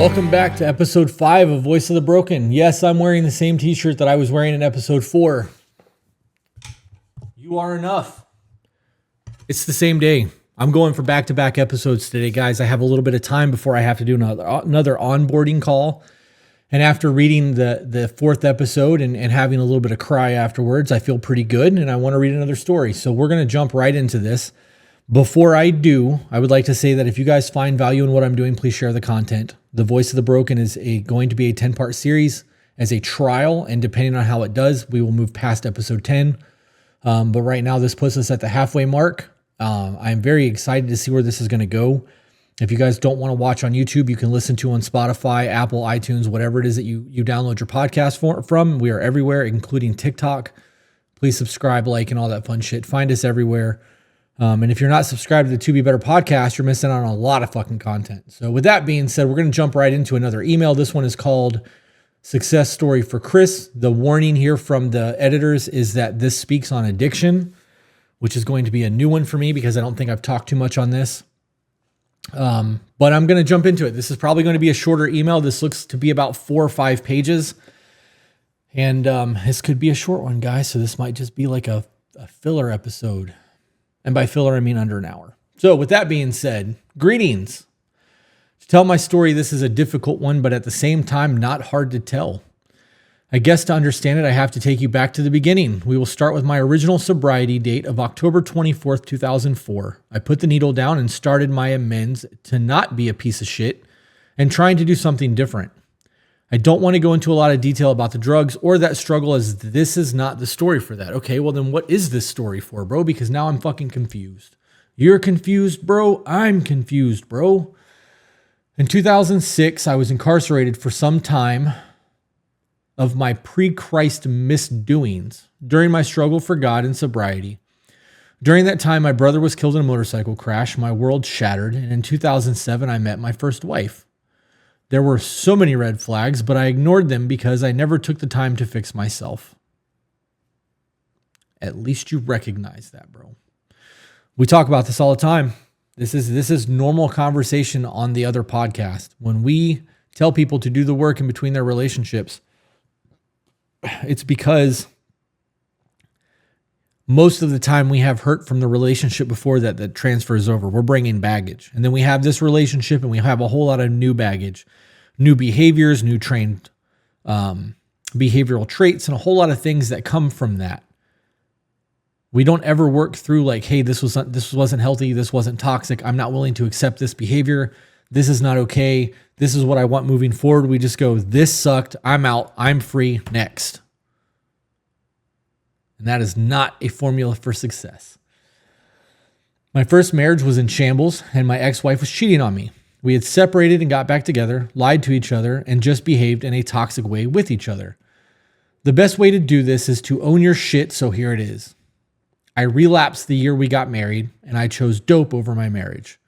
Welcome back to episode 5 of Voice of the Broken. Yes, I'm wearing the same t-shirt that I was wearing in episode 4. You are enough. It's the same day. I'm going for back-to-back episodes today, guys. I have a little bit of time before I have to do another onboarding call. And after reading the 4th episode and having a little bit of cry afterwards, I feel pretty good and I want to read another story. So we're going to jump right into this. Before I do, I would like to say that if you guys find value in what I'm doing, please share the content. The Voice of the Broken is going to be a 10-part series as a trial, and depending on how it does, we will move past episode 10. But right now, this puts us at the halfway mark. I'm very excited to see where this is going to go. If you guys don't want to watch on YouTube, you can listen to on Spotify, Apple, iTunes, whatever it is that you download your podcast from. We are everywhere, including TikTok. Please subscribe, like, and all that fun shit. Find us everywhere. And if you're not subscribed to the To Be Better podcast, you're missing out on a lot of fucking content. So with that being said, we're going to jump right into another email. This one is called Success Story for Chris. The warning here from the editors is that this speaks on addiction, which is going to be a new one for me because I don't think I've talked too much on this. But I'm going to jump into it. This is probably going to be a shorter email. This looks to be about 4 or 5 pages. And this could be a short one, guys. So this might just be like a filler episode. And by filler, I mean under an hour. So with that being said, greetings. To tell my story, this is a difficult one, but at the same time, not hard to tell. I guess to understand it, I have to take you back to the beginning. We will start with my original sobriety date of October 24th, 2004. I put the needle down and started my amends to not be a piece of shit and trying to do something different. I don't want to go into a lot of detail about the drugs or that struggle, as this is not the story for that. Okay, well then what is this story for, bro? Because now I'm fucking confused. You're confused, bro. I'm confused, bro. In 2006, I was incarcerated for some time of my pre-Christ misdoings during my struggle for God and sobriety. During that time, my brother was killed in a motorcycle crash. My world shattered. And in 2007, I met my first wife. There were so many red flags, but I ignored them because I never took the time to fix myself. At least you recognize that, bro. We talk about this all the time. This is normal conversation on the other podcast. When we tell people to do the work in between their relationships, it's because most of the time we have hurt from the relationship before that transfers over. We're bringing baggage. And then we have this relationship and we have a whole lot of new baggage, new behaviors, new trained behavioral traits, and a whole lot of things that come from that. We don't ever work through like, hey, this wasn't healthy. This wasn't toxic. I'm not willing to accept this behavior. This is not okay. This is what I want moving forward. We just go, this sucked. I'm out. I'm free. Next. And that is not a formula for success. My first marriage was in shambles, and my ex-wife was cheating on me. We had separated and got back together, lied to each other, and just behaved in a toxic way with each other. The best way to do this is to own your shit, so here it is. I relapsed the year we got married, and I chose dope over my marriage.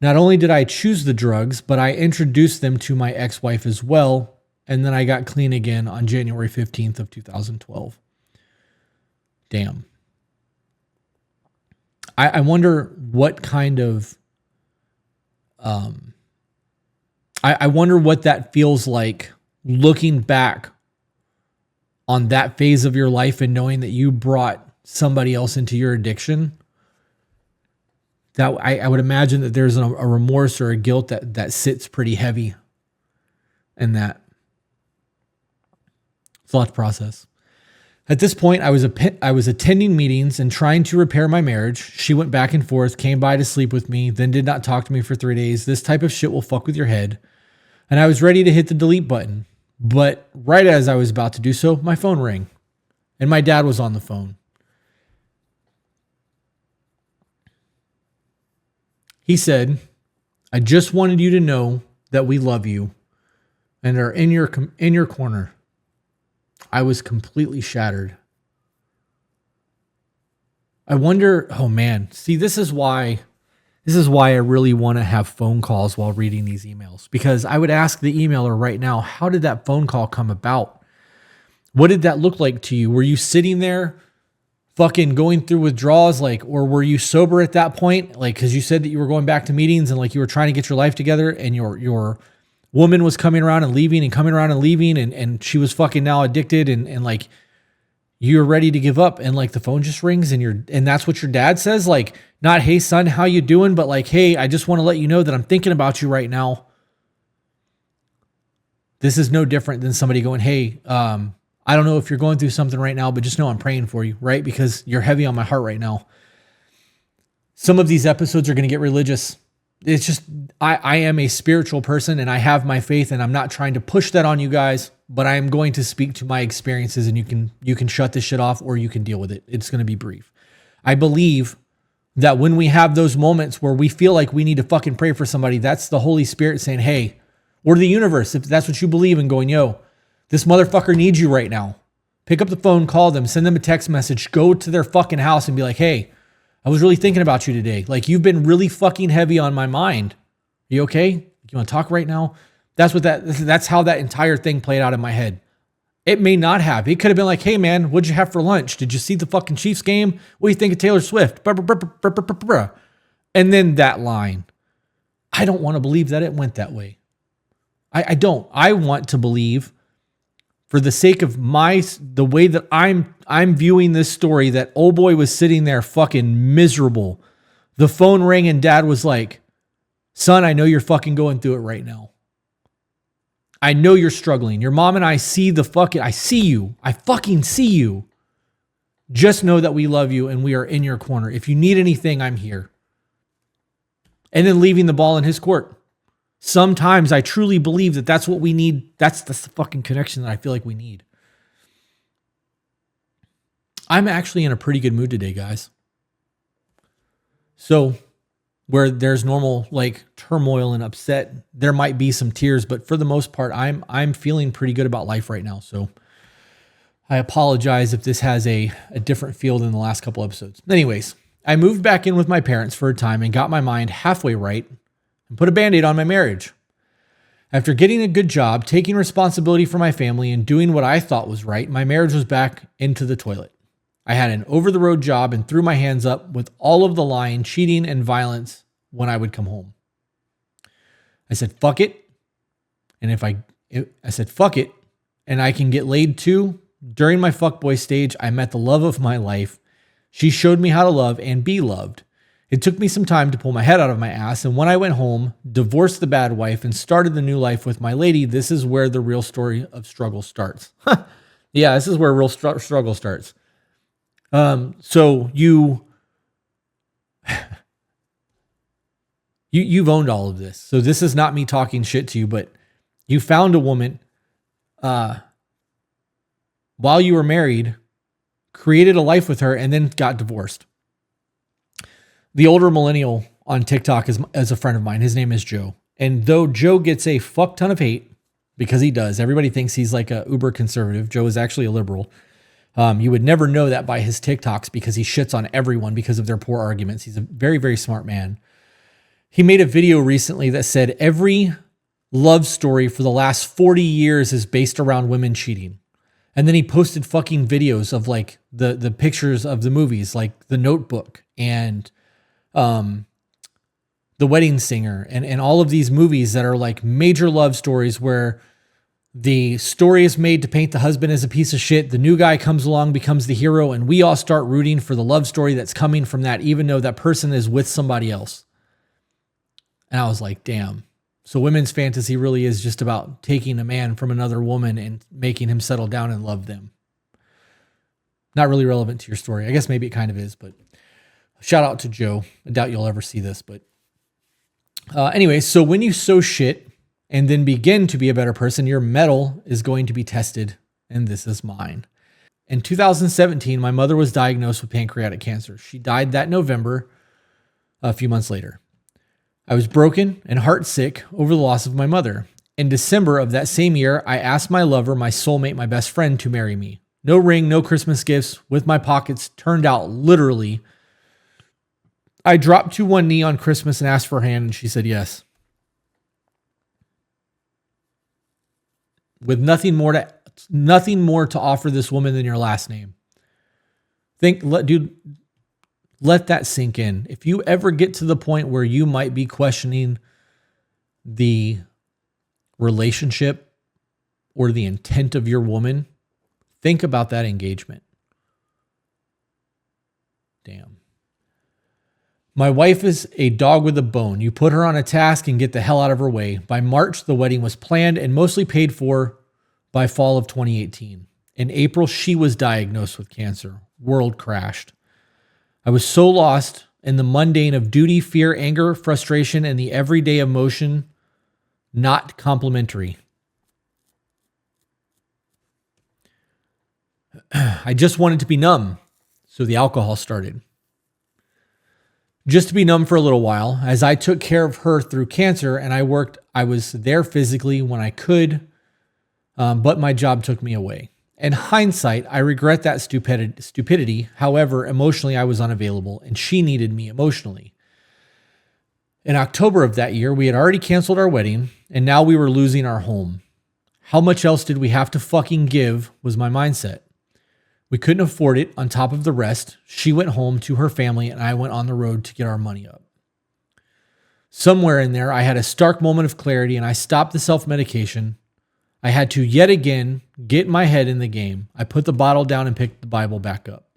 Not only did I choose the drugs, but I introduced them to my ex-wife as well, and then I got clean again on January 15th of 2012. Damn. I wonder what kind of, I wonder what that feels like looking back on that phase of your life and knowing that you brought somebody else into your addiction. That I would imagine that there's a remorse or a guilt that sits pretty heavy in that. It's a lot to process. At this point, I was attending meetings and trying to repair my marriage. She went back and forth, came by to sleep with me, then did not talk to me for 3 days. This type of shit will fuck with your head. And I was ready to hit the delete button. But right as I was about to do so, my phone rang. And my dad was on the phone. He said, I just wanted you to know that we love you and are in your corner. I was completely shattered. I wonder, oh man, see, this is why I really want to have phone calls while reading these emails, because I would ask the emailer right now, how did that phone call come about? What did that look like to you? Were you sitting there fucking going through withdrawals, or were you sober at that point? Cause you said that you were going back to meetings and you were trying to get your life together and your woman was coming around and leaving and coming around and leaving, and she was fucking now addicted, and like you're ready to give up, and like the phone just rings, and that's what your dad says, like, not, hey son, how you doing, but like, hey, I just want to let you know that I'm thinking about you right now. This is no different than somebody going, hey, I don't know if you're going through something right now, but just know I'm praying for you, right? Because you're heavy on my heart right now. Some of these episodes are going to get religious. It's just, I am a spiritual person and I have my faith, and I'm not trying to push that on you guys, but I am going to speak to my experiences, and you can shut this shit off or you can deal with it. It's going to be brief. I believe that when we have those moments where we feel like we need to fucking pray for somebody, that's the Holy Spirit saying, hey, or the universe, if that's what you believe in, going, yo, this motherfucker needs you right now. Pick up the phone, call them, send them a text message, go to their fucking house and be like, hey, I was really thinking about you today. Like, you've been really fucking heavy on my mind. Are you okay? You want to talk right now? That's how that entire thing played out in my head. It may not have. It could have been like, hey man, what'd you have for lunch? Did you see the fucking Chiefs game? What do you think of Taylor Swift? And then that line. I don't want to believe that it went that way. I don't. I want to believe, for the sake of the way that I'm viewing this story, that old boy was sitting there fucking miserable. The phone rang and dad was like, son, I know you're fucking going through it right now. I know you're struggling. Your mom and I see I see you. I fucking see you. Just know that we love you and we are in your corner. If you need anything, I'm here. And then leaving the ball in his court. Sometimes I truly believe that that's what we need. That's the fucking connection that I feel like we need. I'm actually in a pretty good mood today, guys. So where there's normal like turmoil and upset, there might be some tears, but for the most part, I'm feeling pretty good about life right now. So I apologize if this has a different feel than the last couple episodes. Anyways, I moved back in with my parents for a time and got my mind halfway right and put a Band-Aid on my marriage. After getting a good job, taking responsibility for my family, and doing what I thought was right, my marriage was back into the toilet. I had an over-the-road job and threw my hands up with all of the lying, cheating, and violence when I would come home. I said, fuck it. And I said, fuck it, and I can get laid too. During my fuckboy stage, I met the love of my life. She showed me how to love and be loved. It took me some time to pull my head out of my ass, and when I went home, divorced the bad wife, and started the new life with my lady, this is where the real story of struggle starts. Yeah, this is where real struggle starts. So you've owned all of this. So this is not me talking shit to you, but you found a woman while you were married, created a life with her, and then got divorced. The older millennial on TikTok is a friend of mine. His name is Joe. And though Joe gets a fuck ton of hate, because he does, everybody thinks he's like a uber conservative. Joe is actually a liberal. You would never know that by his TikToks because he shits on everyone because of their poor arguments. He's a very, very smart man. He made a video recently that said every love story for the last 40 years is based around women cheating. And then he posted fucking videos of like the pictures of the movies, like The Notebook and The Wedding Singer and all of these movies that are like major love stories where the story is made to paint the husband as a piece of shit. The new guy comes along, becomes the hero, and we all start rooting for the love story that's coming from that, even though that person is with somebody else. And I was like, damn. So women's fantasy really is just about taking a man from another woman and making him settle down and love them. Not really relevant to your story. I guess maybe it kind of is, but shout out to Joe. I doubt you'll ever see this, but anyway, so when you sow shit and then begin to be a better person, your mettle is going to be tested, and this is mine. In 2017, my mother was diagnosed with pancreatic cancer. She died that November, a few months later. I was broken and heartsick over the loss of my mother. In December of that same year, I asked my lover, my soulmate, my best friend, to marry me. No ring, no Christmas gifts, with my pockets turned out literally. I dropped to one knee on Christmas and asked for her hand, and she said yes. With nothing more to offer this woman than your last name. Let that sink in. If you ever get to the point where you might be questioning the relationship or the intent of your woman, think about that engagement. Damn. My wife is a dog with a bone. You put her on a task and get the hell out of her way. By March, the wedding was planned and mostly paid for by fall of 2018. In April, she was diagnosed with cancer. World crashed. I was so lost in the mundane of duty, fear, anger, frustration, and the everyday emotion not complimentary. I just wanted to be numb, so the alcohol started. Just to be numb for a little while, as I took care of her through cancer and I was there physically when I could, but my job took me away. In hindsight, I regret that stupidity. However, emotionally, I was unavailable and she needed me emotionally. In October of that year, we had already canceled our wedding and now we were losing our home. How much else did we have to fucking give was my mindset. We couldn't afford it on top of the rest. She went home to her family and I went on the road to get our money up. Somewhere in there, I had a stark moment of clarity and I stopped the self-medication. I had to yet again get my head in the game. I put the bottle down and picked the Bible back up.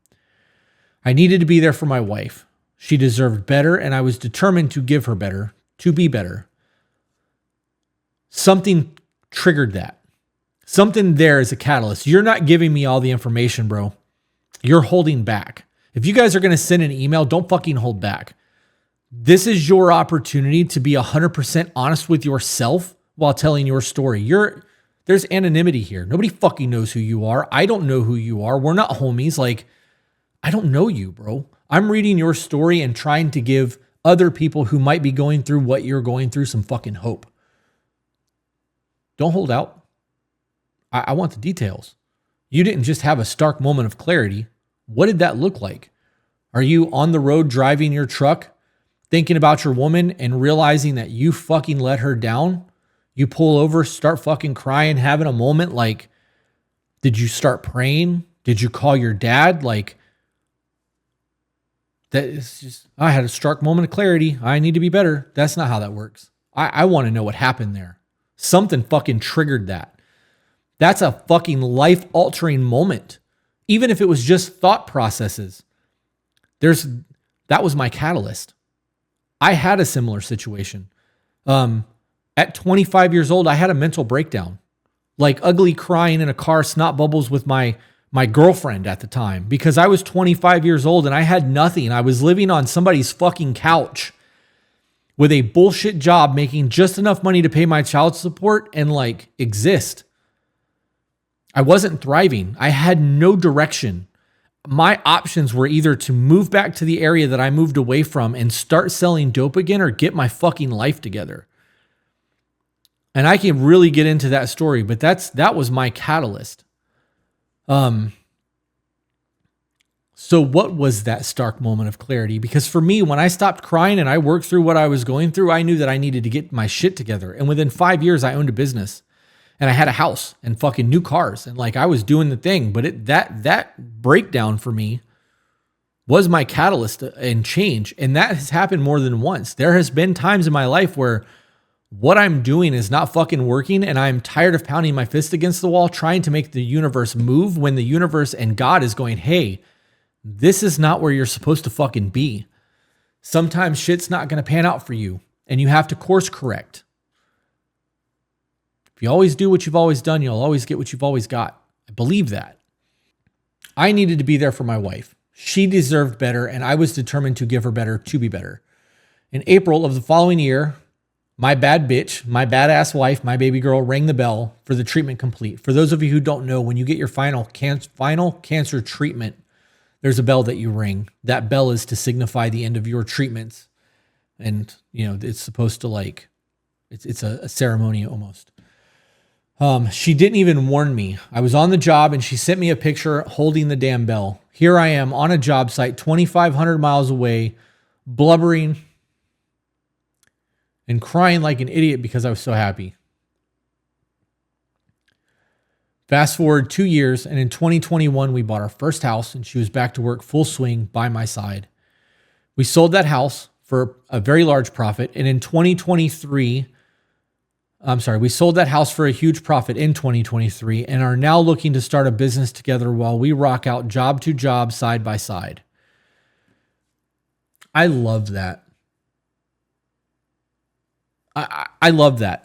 I needed to be there for my wife. She deserved better and I was determined to give her better, to be better. Something triggered that. Something there is a catalyst. You're not giving me all the information, bro. You're holding back. If you guys are going to send an email, don't fucking hold back. This is your opportunity to be 100% honest with yourself while telling your story. There's anonymity here. Nobody fucking knows who you are. I don't know who you are. We're not homies. Like, I don't know you, bro. I'm reading your story and trying to give other people who might be going through what you're going through some fucking hope. Don't hold out. I want the details. You didn't just have a stark moment of clarity. What did that look like? Are you on the road driving your truck, thinking about your woman and realizing that you fucking let her down? You pull over, start fucking crying, having a moment like, did you start praying? Did you call your dad? Like, that is just, I had a stark moment of clarity. I need to be better. That's not how that works. I want to know what happened there. Something fucking triggered that. That's a fucking life-altering moment. Even if it was just thought processes. That was my catalyst. I had a similar situation. At 25 years old, I had a mental breakdown. Like ugly crying in a car, snot bubbles with my girlfriend at the time. Because I was 25 years old and I had nothing. I was living on somebody's fucking couch with a bullshit job, making just enough money to pay my child support and like exist. I wasn't thriving. I had no direction. My options were either to move back to the area that I moved away from and start selling dope again or get my fucking life together. And I can really get into that story, but that was my catalyst. So what was that stark moment of clarity? Because for me, when I stopped crying and I worked through what I was going through, I knew that I needed to get my shit together. And within 5 years, I owned a business. And I had a house and fucking new cars. And like I was doing the thing. But that breakdown for me was my catalyst and change. And that has happened more than once. There has been times in my life where what I'm doing is not fucking working. And I'm tired of pounding my fist against the wall trying to make the universe move when the universe and God is going, hey, this is not where you're supposed to fucking be. Sometimes shit's not going to pan out for you. And you have to course correct. If you always do what you've always done, you'll always get what you've always got. I believe that. I needed to be there for my wife. She deserved better, and I was determined to give her better to be better. In April of the following year, my bad bitch, my badass wife, my baby girl rang the bell for the treatment complete. For those of you who don't know, when you get your final cancer treatment, there's a bell that you ring. That bell is to signify the end of your treatments. And, you know, it's supposed to like, it's a ceremony almost. She didn't even warn me. I was on the job and she sent me a picture holding the damn bell. Here I am on a job site 2,500 miles away, blubbering and crying like an idiot because I was so happy. Fast forward 2 years, and in 2021, we bought our first house and she was back to work full swing by my side. We sold that house for a very large profit. And in 2023, We sold that house for a huge profit in 2023 and are now looking to start a business together while we rock out job to job side by side. I love that. I love that.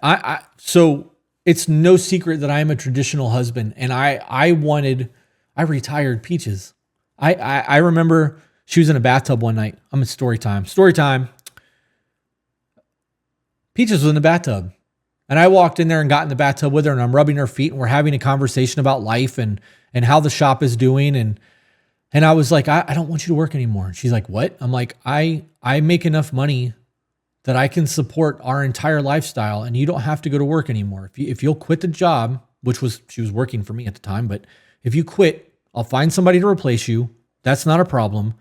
So it's no secret that I am a traditional husband, and I retired Peaches. I remember she was in a bathtub one night. I'm in story time. Peaches was in the bathtub. And I walked in there and got in the bathtub with her, and I'm rubbing her feet, and we're having a conversation about life and how the shop is doing. And I was like, I don't want you to work anymore. And she's like, what? I'm like, I make enough money that I can support our entire lifestyle, and you don't have to go to work anymore. If you'll quit the job, she was working for me at the time, but if you quit, I'll find somebody to replace you. That's not a problem.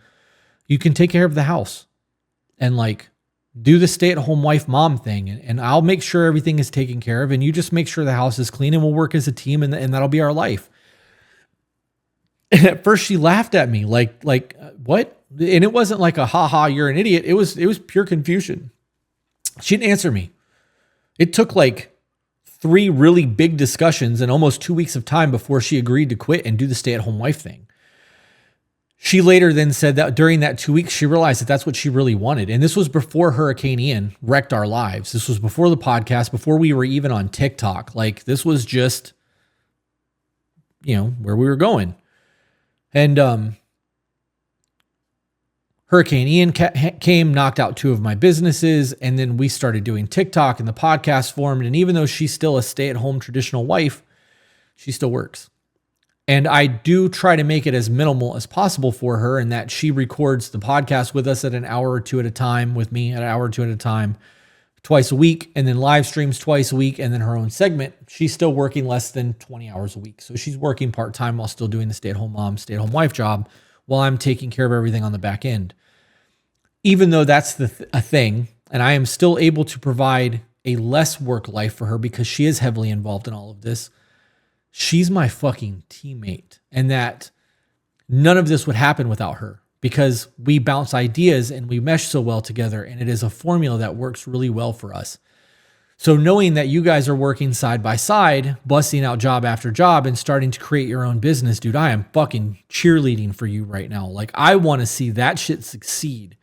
You can take care of the house and like do the stay-at-home wife mom thing, and I'll make sure everything is taken care of, and you just make sure the house is clean, and we'll work as a team, and that'll be our life. And at first she laughed at me like what? And it wasn't like a ha, you're an idiot. It was pure confusion. She didn't answer me. It took like 3 really big discussions and almost 2 weeks of time before she agreed to quit and do the stay-at-home wife thing. She later then said that during that 2 weeks, she realized that that's what she really wanted. And this was before Hurricane Ian wrecked our lives. This was before the podcast, before we were even on TikTok. Like this was just, where we were going. And Hurricane Ian came, knocked out 2 of my businesses. And then we started doing TikTok and the podcast formed. And even though she's still a stay-at-home traditional wife, she still works. And I do try to make it as minimal as possible for her, in that she records the podcast with us at an hour or 2 at a time, with me at an hour or 2 at a time, twice a week, and then live streams twice a week, and then her own segment. She's still working less than 20 hours a week. So she's working part-time while still doing the stay-at-home mom, stay-at-home wife job, while I'm taking care of everything on the back end. Even though that's a thing, and I am still able to provide a less work life for her because she is heavily involved in all of this, she's my fucking teammate, and that none of this would happen without her, because we bounce ideas and we mesh so well together, and it is a formula that works really well for us. So knowing that you guys are working side by side, busting out job after job and starting to create your own business, dude, I am fucking cheerleading for you right now. Like I want to see that shit succeed.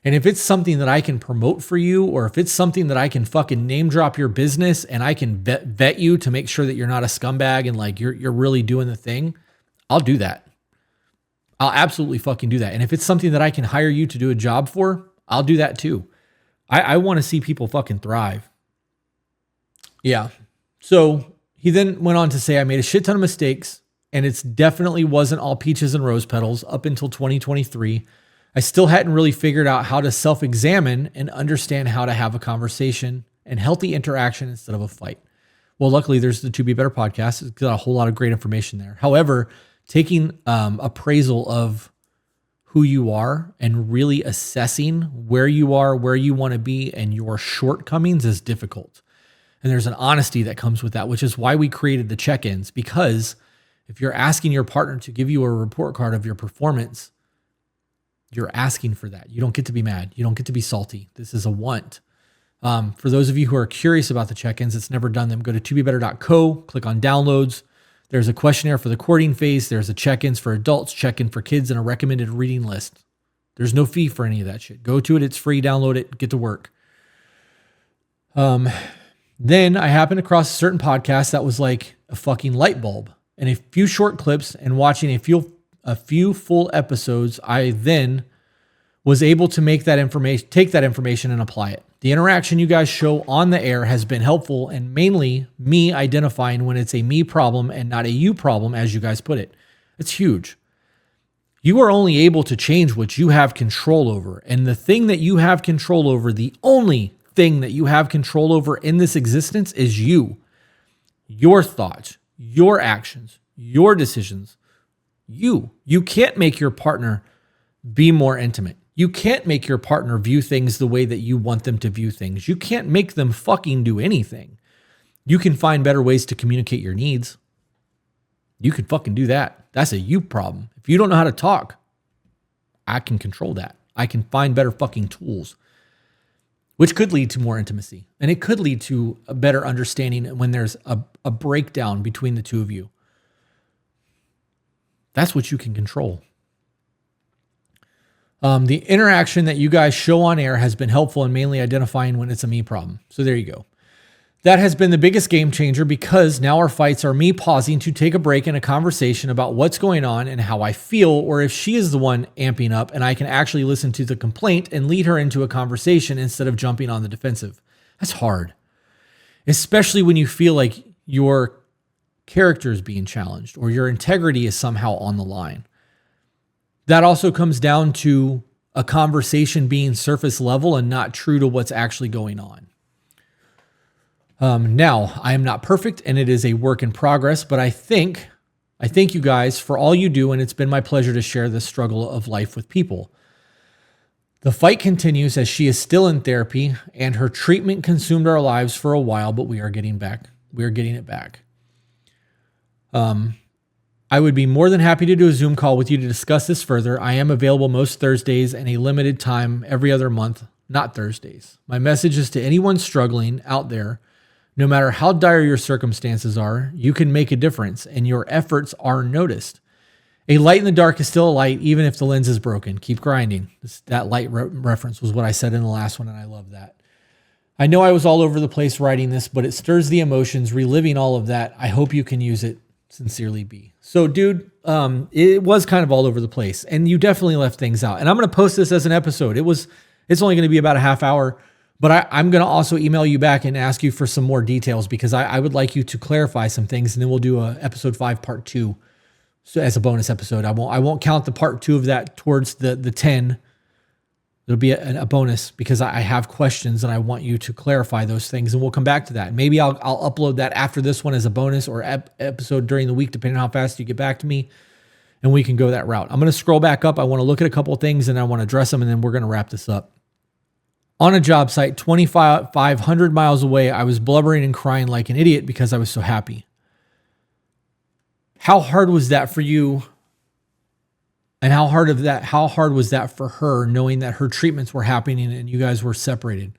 And if it's something that I can promote for you, or if it's something that I can fucking name drop your business and I can vet you to make sure that you're not a scumbag and like you're really doing the thing, I'll do that. I'll absolutely fucking do that. And if it's something that I can hire you to do a job for, I'll do that too. I want to see people fucking thrive. Yeah. So he then went on to say, I made a shit ton of mistakes, and it's definitely wasn't all peaches and rose petals up until 2023. I still hadn't really figured out how to self-examine and understand how to have a conversation and healthy interaction instead of a fight. Well, luckily there's the To Be Better podcast. It's got a whole lot of great information there. However, taking appraisal of who you are and really assessing where you are, where you want to be, and your shortcomings is difficult. And there's an honesty that comes with that, which is why we created the check-ins, because if you're asking your partner to give you a report card of your performance, you're asking for that. You don't get to be mad. You don't get to be salty. This is a want. For those of you who are curious about the check-ins, it's never done them, go to tobebetter.co, click on downloads. There's a questionnaire for the courting phase. There's a check-ins for adults, check-in for kids, and a recommended reading list. There's no fee for any of that shit. Go to it. It's free. Download it. Get to work. Then I happened across a certain podcast that was like a fucking light bulb, and a few short clips and watching a few full episodes, I then was able to take that information and apply it. The interaction you guys show on the air has been helpful, and mainly me identifying when it's a me problem and not a you problem, as you guys put it. It's huge. You are only able to change what you have control over. And the thing that you have control over, the only thing that you have control over in this existence is you. Your thoughts, your actions, your decisions. You can't make your partner be more intimate. You can't make your partner view things the way that you want them to view things. You can't make them fucking do anything. You can find better ways to communicate your needs. You can fucking do that. That's a you problem. If you don't know how to talk, I can control that. I can find better fucking tools. which could lead to more intimacy. And it could lead to a better understanding when there's a breakdown between the two of you. That's what you can control. The interaction that you guys show on air has been helpful in mainly identifying when it's a me problem. So there you go. That has been the biggest game changer because now our fights are me pausing to take a break in a conversation about what's going on and how I feel, or if she is the one amping up and I can actually listen to the complaint and lead her into a conversation instead of jumping on the defensive. That's hard, especially when you feel like your character is being challenged or your integrity is somehow on the line. That also comes down to a conversation being surface level and not true to what's actually going on. Now, I am not perfect and it is a work in progress, but I thank you guys for all you do, and it's been my pleasure to share this struggle of life with people. The fight continues as she is still in therapy and her treatment consumed our lives for a while, but we are getting it back. I would be more than happy to do a Zoom call with you to discuss this further. I am available most Thursdays and a limited time every other month, not Thursdays. My message is to anyone struggling out there, no matter how dire your circumstances are, you can make a difference and your efforts are noticed. A light in the dark is still a light, even if the lens is broken. Keep grinding. That light reference was what I said in the last one, and I love that. I know I was all over the place writing this, but it stirs the emotions, reliving all of that. I hope you can use it. Sincerely, B. So, dude, it was kind of all over the place, and you definitely left things out. And I'm going to post this as an episode. It's only going to be about a half hour, but I'm going to also email you back and ask you for some more details because I would like you to clarify some things, and then we'll do a episode 5 part 2 so as a bonus episode. I won't count the part 2 of that towards the 10. It'll be a bonus because I have questions and I want you to clarify those things, and we'll come back to that. Maybe I'll upload that after this one as a bonus or episode during the week, depending on how fast you get back to me, and we can go that route. I'm going to scroll back up. I want to look at a couple of things and I want to address them, and then we're going to wrap this up. On a job site 2,500 miles away, I was blubbering and crying like an idiot because I was so happy. How hard was that for you? And how hard was that for her, knowing that her treatments were happening and you guys were separated?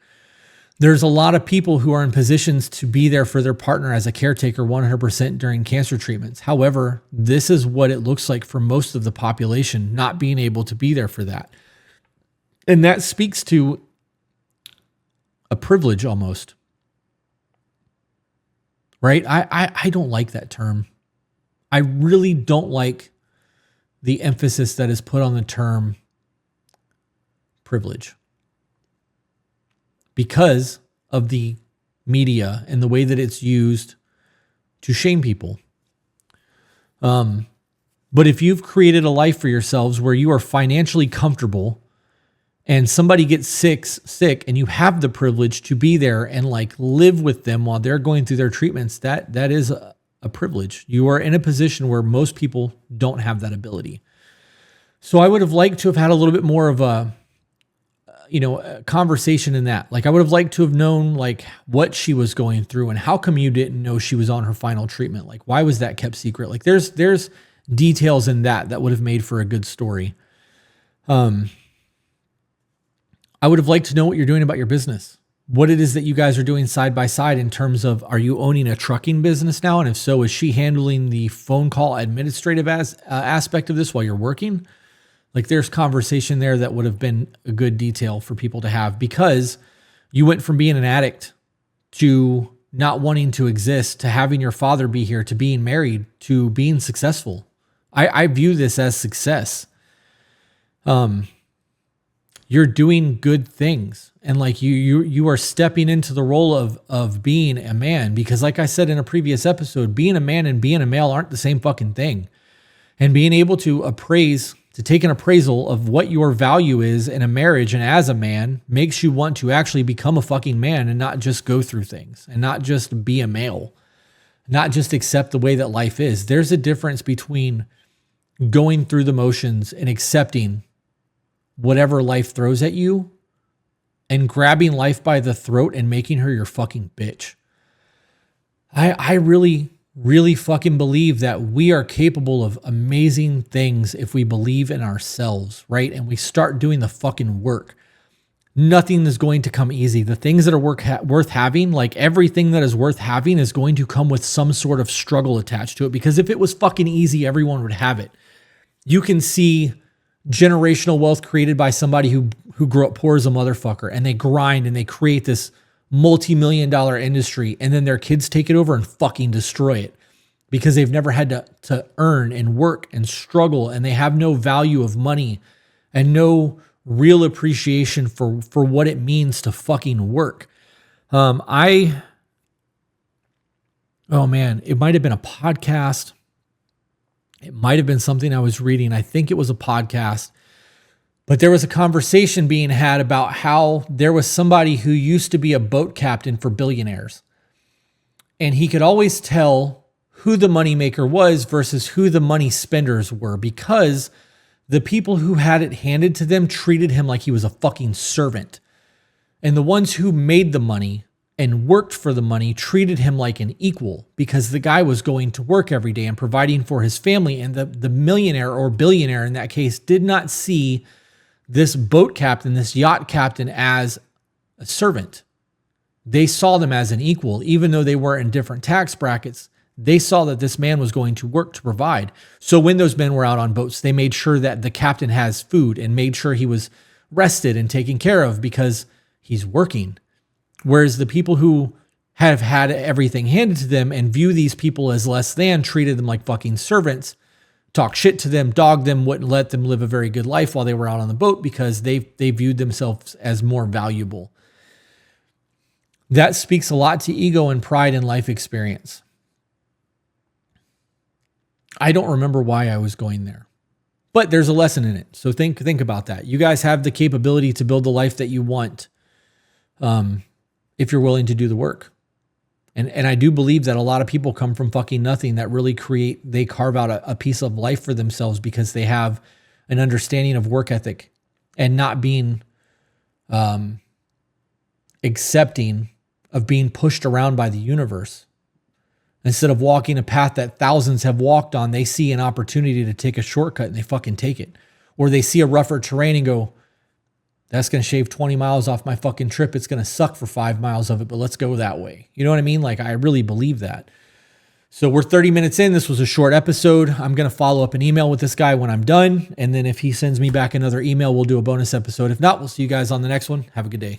There's a lot of people who are in positions to be there for their partner as a caretaker 100% during cancer treatments. However, this is what it looks like for most of the population, not being able to be there for that. And that speaks to a privilege almost, right? I don't like that term. I really don't like the emphasis that is put on the term privilege because of the media and the way that it's used to shame people. But if you've created a life for yourselves where you are financially comfortable and somebody gets sick and you have the privilege to be there and like live with them while they're going through their treatments, that is a privilege. You are in a position where most people don't have that ability. So I would have liked to have had a little bit more of a conversation in that. Like I would have liked to have known like what she was going through and how come you didn't know she was on her final treatment? Like why was that kept secret? Like there's details in that would have made for a good story. I would have liked to know what you're doing about your business. What it is that you guys are doing side by side in terms of, are you owning a trucking business now? And if so, is she handling the phone call administrative aspect of this while you're working? Like there's conversation there that would have been a good detail for people to have because you went from being an addict to not wanting to exist, to having your father be here, to being married, to being successful. I view this as success. You're doing good things. And like you are stepping into the role of being a man, because like I said in a previous episode, being a man and being a male aren't the same fucking thing. And being able to take an appraisal of what your value is in a marriage and as a man makes you want to actually become a fucking man and not just go through things and not just be a male, not just accept the way that life is. There's a difference between going through the motions and accepting whatever life throws at you and grabbing life by the throat and making her your fucking bitch. I really, really fucking believe that we are capable of amazing things if we believe in ourselves, right? And we start doing the fucking work. Nothing is going to come easy. The things that are worth having, like everything that is worth having, is going to come with some sort of struggle attached to it. Because if it was fucking easy, everyone would have it. You can see generational wealth created by somebody who grew up poor as a motherfucker, and they grind and they create this multi-million-dollar industry, and then their kids take it over and fucking destroy it because they've never had to earn and work and struggle, and they have no value of money and no real appreciation for what it means to fucking work. Oh man, it might have been a podcast. It might have been something I was reading. I think it was a podcast, but there was a conversation being had about how there was somebody who used to be a boat captain for billionaires, and he could always tell who the moneymaker was versus who the money spenders were, because the people who had it handed to them treated him like he was a fucking servant. And the ones who made the money and worked for the money treated him like an equal, because the guy was going to work every day and providing for his family. And the millionaire or billionaire in that case did not see this boat captain, this yacht captain, as a servant. They saw them as an equal, even though they were in different tax brackets. They saw that this man was going to work to provide. So when those men were out on boats, they made sure that the captain has food and made sure he was rested and taken care of because he's working. Whereas the people who have had everything handed to them and view these people as less than, treated them like fucking servants, talk shit to them, dog them, wouldn't let them live a very good life while they were out on the boat because they viewed themselves as more valuable. That speaks a lot to ego and pride and life experience. I don't remember why I was going there, but there's a lesson in it. So think about that. You guys have the capability to build the life that you want, if you're willing to do the work. And I do believe that a lot of people come from fucking nothing that really they carve out a piece of life for themselves because they have an understanding of work ethic and not being accepting of being pushed around by the universe. Instead of walking a path that thousands have walked on, they see an opportunity to take a shortcut and they fucking take it. Or they see a rougher terrain and go, that's going to shave 20 miles off my fucking trip. It's going to suck for 5 miles of it, but let's go that way. You know what I mean? Like, I really believe that. So we're 30 minutes in. This was a short episode. I'm going to follow up an email with this guy when I'm done. And then if he sends me back another email, we'll do a bonus episode. If not, we'll see you guys on the next one. Have a good day.